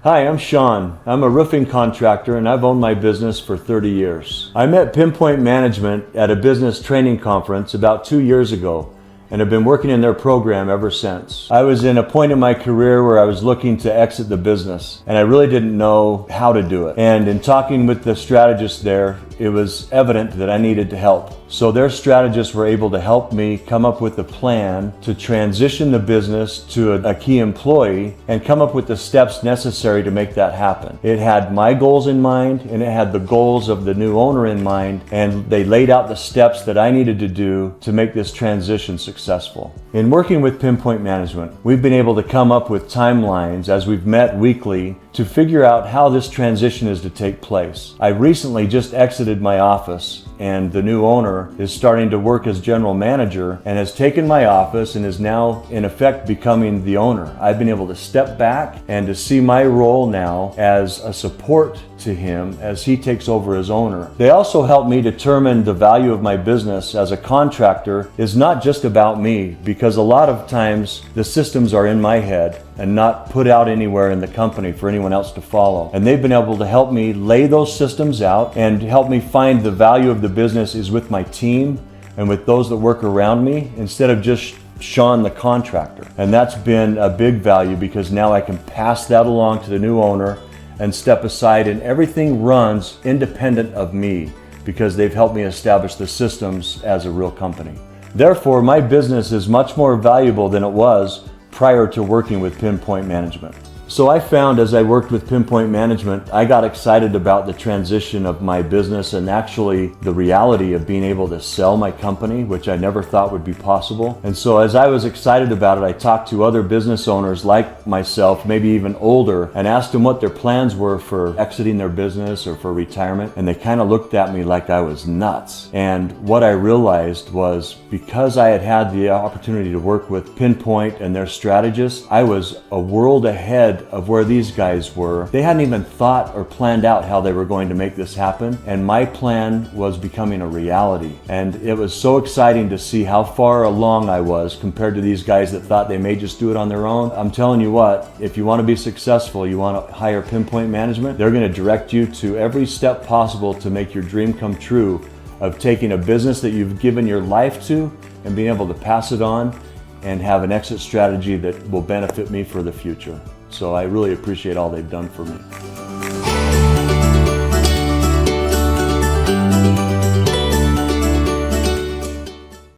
Hi, I'm Shawn. I'm a roofing contractor and I've owned my business for 30 years. I met Pinpoint Management at a business training conference about 2 years ago and have been working in their program ever since. I was in a point in my career where I was looking to exit the business and I really didn't know how to do it. And in talking with the strategist there, it was evident that I needed to help. So their strategists were able to help me come up with a plan to transition the business to a key employee and come up with the steps necessary to make that happen. It had my goals in mind and it had the goals of the new owner in mind, and they laid out the steps that I needed to do to make this transition successful. In working with Pinpoint Management, we've been able to come up with timelines as we've met weekly to figure out how this transition is to take place. I recently just exited my office and the new owner is starting to work as general manager and has taken my office and is now in effect becoming the owner. I've been able to step back and to see my role now as a support to him as he takes over as owner. They also help me determine the value of my business as a contractor is not just about me, because a lot of times the systems are in my head and not put out anywhere in the company for anyone else to follow. And they've been able to help me lay those systems out and help me find the value of the business is with my team and with those that work around me instead of just Shawn the contractor. And that's been a big value because now I can pass that along to the new owner and step aside, and everything runs independent of me because they've helped me establish the systems as a real company. Therefore, my business is much more valuable than it was prior to working with Pinpoint Management. So I found as I worked with Pinpoint Management, I got excited about the transition of my business and actually the reality of being able to sell my company, which I never thought would be possible. And so as I was excited about it, I talked to other business owners like myself, maybe even older, and asked them what their plans were for exiting their business or for retirement. And they kind of looked at me like I was nuts. And what I realized was because I had had the opportunity to work with Pinpoint and their strategists, I was a world ahead of where these guys were. They hadn't even thought or planned out how they were going to make this happen, and my plan was becoming a reality. And it was so exciting to see how far along I was compared to these guys that thought they may just do it on their own. I'm telling you what, if you want to be successful, you want to hire Pinpoint Management, they're going to direct you to every step possible to make your dream come true of taking a business that you've given your life to and being able to pass it on and have an exit strategy that will benefit me for the future. So I really appreciate all they've done for me.